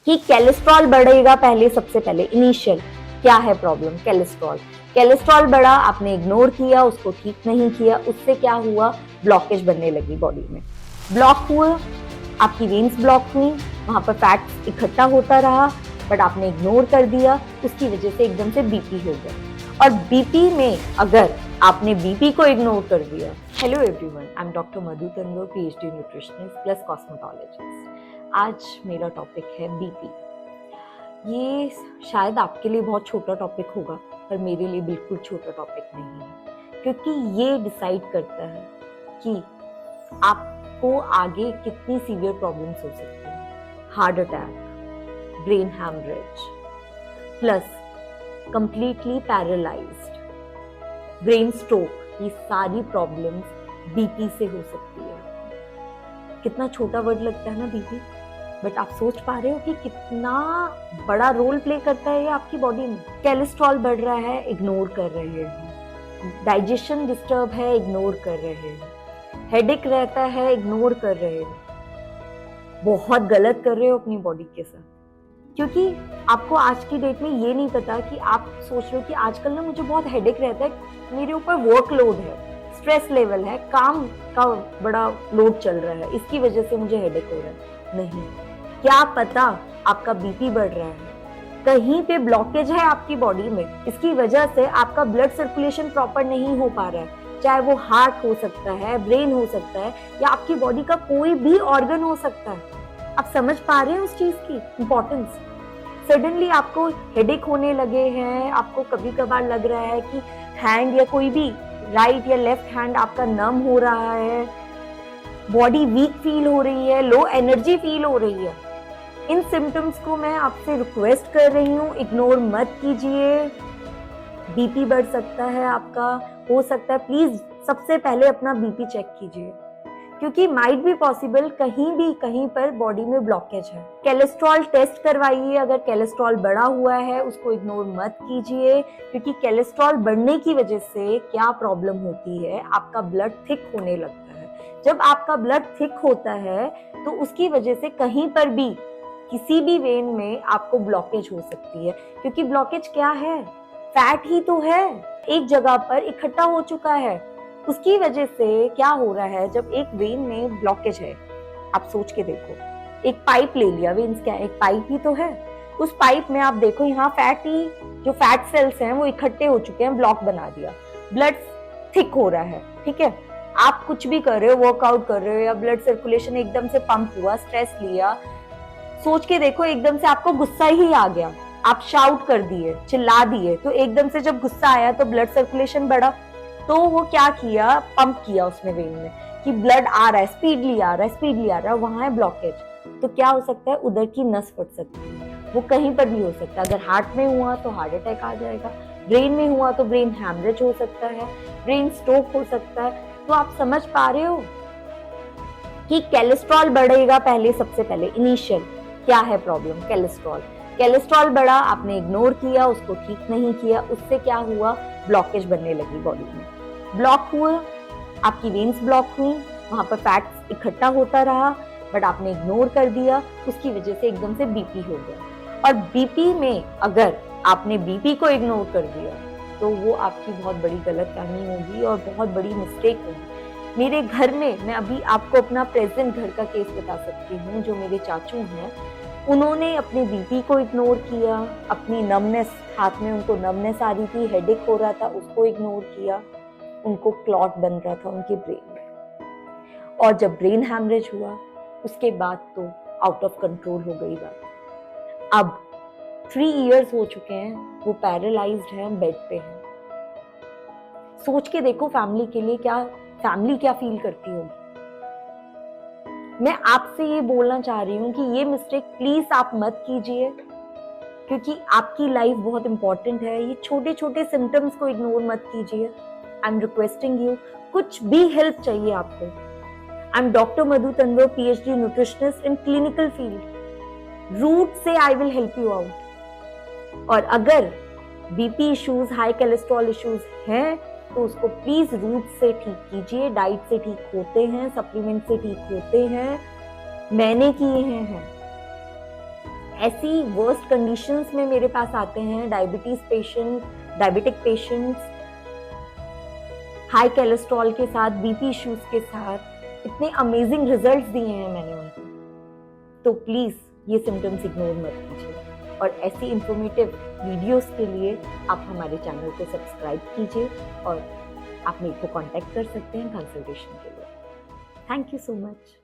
कि कोलेस्ट्रॉल बढ़ेगा पहले, सबसे पहले इनिशियल क्या है प्रॉब्लम? कोलेस्ट्रॉल बढ़ा, आपने इग्नोर किया, उसको ठीक नहीं किया, उससे क्या हुआ? ब्लॉकेज बनने लगी बॉडी में। ब्लॉक हुआ, आपकी वेन्स ब्लॉक हुई, वहां पर फैट इकट्ठा होता रहा, बट आपने इग्नोर कर दिया, उसकी वजह से एकदम से बीपी हो गया। और बीपी में अगर आपने बीपी को इग्नोर कर दिया। Hello everyone, I am doctor Madhu Tanwar, PhD nutritionist plus cosmetologist. आज मेरा टॉपिक है बीपी। ये शायद आपके लिए बहुत छोटा टॉपिक होगा, पर मेरे लिए बिल्कुल छोटा टॉपिक नहीं है, क्योंकि ये डिसाइड करता है कि आपको आगे कितनी सीवियर प्रॉब्लम्स हो सकती हैं। Heart attack, brain haemorrhage, plus completely paralysed, brain stroke, ये सारी प्रॉब्लम्स बीपी से हो सकती है। कितना छोटा वर्ड लगता है ना बीपी, बट आप सोच पा रहे हो कि कितना बड़ा रोल प्ले करता है ये आपकी बॉडी में। कोलेस्ट्रॉल बढ़ रहा है, इग्नोर कर रहे हैं। डाइजेशन डिस्टर्ब है, इग्नोर कर रहे हैं। हेडेक रहता है, इग्नोर कर रहे हो। बहुत गलत कर रहे हो अपनी बॉडी के साथ, क्योंकि आपको आज की डेट में ये नहीं पता कि आप सोच रहे हो कि आजकल ना मुझे बहुत हेडेक रहता है, मेरे ऊपर वर्कलोड है, स्ट्रेस लेवल है, काम का बड़ा लोड चल रहा है, इसकी वजह से मुझे हेडेक हो रहा है। नहीं, क्या पता आपका बीपी बढ़ रहा है, कहीं पे ब्लॉकेज है आपकी बॉडी में, इसकी वजह से आपका ब्लड सर्कुलेशन प्रॉपर नहीं हो पा रहा है। चाहे वो हार्ट हो सकता है, ब्रेन हो सकता है, या आपकी बॉडी का कोई भी ऑर्गन हो सकता है। आप समझ पा रहे हैं उस चीज की इंपॉर्टेंस? सडनली आपको हेडेक होने लगे हैं, आपको कभी कभार लग रहा है कि हैंड या कोई भी राइट या लेफ्ट हैंड आपका नम हो रहा है, बॉडी वीक फील हो रही है, लो एनर्जी फील हो रही है। इन सिम्टम्स को मैं आपसे रिक्वेस्ट कर रही हूँ, इग्नोर मत कीजिए। बीपी बढ़ सकता है आपका, हो सकता है, प्लीज सबसे पहले अपना बीपी चेक कीजिए, क्योंकि माइट बी पॉसिबल कहीं पर बॉडी में ब्लॉकेज है। कोलेस्ट्रॉल टेस्ट करवाइए, अगर कोलेस्ट्रॉल बढ़ा हुआ है उसको इग्नोर मत कीजिए, क्योंकि कोलेस्ट्रॉल बढ़ने की वजह से क्या प्रॉब्लम होती है, आपका ब्लड थिक होने लगता है। जब आपका ब्लड थिक होता है तो उसकी वजह से कहीं पर भी किसी भी वेन में आपको ब्लॉकेज हो सकती है, क्योंकि ब्लॉकेज क्या है? फैट ही तो है, एक जगह पर इकट्ठा हो चुका है। उसकी वजह से क्या हो रहा है, जब एक वेन में ब्लॉकेज है, आप सोच के देखो, एक पाइप ले लिया, वेन्स क्या है? एक पाइप ही तो है। उस पाइप में आप देखो, यहाँ जो फैट सेल्स हैं वो इकट्ठे हो चुके हैं, ब्लॉक बना दिया, ब्लड थिक हो रहा है, ठीक है। आप कुछ भी कर रहे हो, वर्कआउट कर रहे हो, या ब्लड सर्कुलेशन एकदम से पंप हुआ, स्ट्रेस लिया, सोच के देखो एकदम से आपको गुस्सा ही आ गया, आप शाउट कर दिए, चिल्ला दिए, तो एकदम से जब गुस्सा आया तो ब्लड सर्कुलेशन बढ़ा, तो वो क्या किया, पंप किया उसने वेन में कि ब्लड आ रहा है, स्पीडली आ रहा है, वहां है ब्लॉकेज। तो क्या हो सकता है, उधर की नस फट सकती है, वो कहीं पर भी हो सकता है। अगर हार्ट में हुआ तो हार्ट अटैक आ जाएगा, ब्रेन में हुआ तो ब्रेन हैमरेज हो सकता है, ब्रेन स्ट्रोक हो सकता है। तो आप समझ पा रहे हो कि कोलेस्ट्रॉल बढ़ेगा पहले, सबसे पहले इनिशियल क्या है प्रॉब्लम? कोलेस्ट्रॉल बढ़ा, आपने इग्नोर किया, उसको ठीक नहीं किया, उससे क्या हुआ? ब्लॉकेज बनने लगी बॉडी में। ब्लॉक हुआ, आपकी वेन्स ब्लॉक हुई, वहां पर फैट इकट्ठा होता रहा, बट आपने इग्नोर कर दिया, उसकी वजह से एकदम से बीपी हो गया। और बीपी में अगर आपने बीपी को इग्नोर कर दिया तो वो आपकी बहुत बड़ी गलतफहमी होगी और बहुत बड़ी मिस्टेक होगी। मेरे घर में, मैं अभी आपको अपना प्रेजेंट घर का केस बता सकती हूँ, जो मेरे चाचू हैं, उन्होंने अपने बीपी को इग्नोर किया, अपनी नमनेस, हाथ में उनको नमनेस आ रही थी, हेडेक हो रहा था, उसको इग्नोर किया, उनको क्लॉट बन रहा था उनके ब्रेन में, और जब ब्रेन हैमरेज हुआ उसके बाद तो आउट ऑफ कंट्रोल हो गई बात। अब 3 इयर्स हो चुके हैं, वो पैरालाइज्ड हैं, बेड पे हैं। सोच के देखो फैमिली के लिए फैमिली क्या फील करती होगी। मैं आपसे ये बोलना चाह रही हूँ कि ये मिस्टेक प्लीज आप मत कीजिए, क्योंकि आपकी लाइफ बहुत इंपॉर्टेंट है। ये छोटे छोटे सिम्टम्स को इग्नोर मत कीजिए। आई एम रिक्वेस्टिंग यू, कुछ भी हेल्प चाहिए आपको, I am doctor Madhu Tanwar, PhD nutritionist in clinical field. Root से I will help you out. और अगर BP issues, high cholesterol issues हैं तो उसको प्लीज रूट से ठीक कीजिए। डाइट से ठीक होते हैं, सप्लीमेंट से ठीक होते हैं, मैंने किए हैं। ऐसी वर्स्ट कंडीशंस में मेरे पास आते हैं diabetes patient, diabetic patients, high cholesterol के साथ, बीपी इश्यूज के साथ। इतने अमेजिंग रिजल्ट्स दिए हैं मैंने उनको। तो प्लीज ये सिम्टम्स इग्नोर मत कीजिए, और ऐसी इंफॉर्मेटिव वीडियोस के लिए आप हमारे चैनल को सब्सक्राइब कीजिए, और आप मेरे को कांटेक्ट कर सकते हैं कंसल्टेशन के लिए। Thank you so much.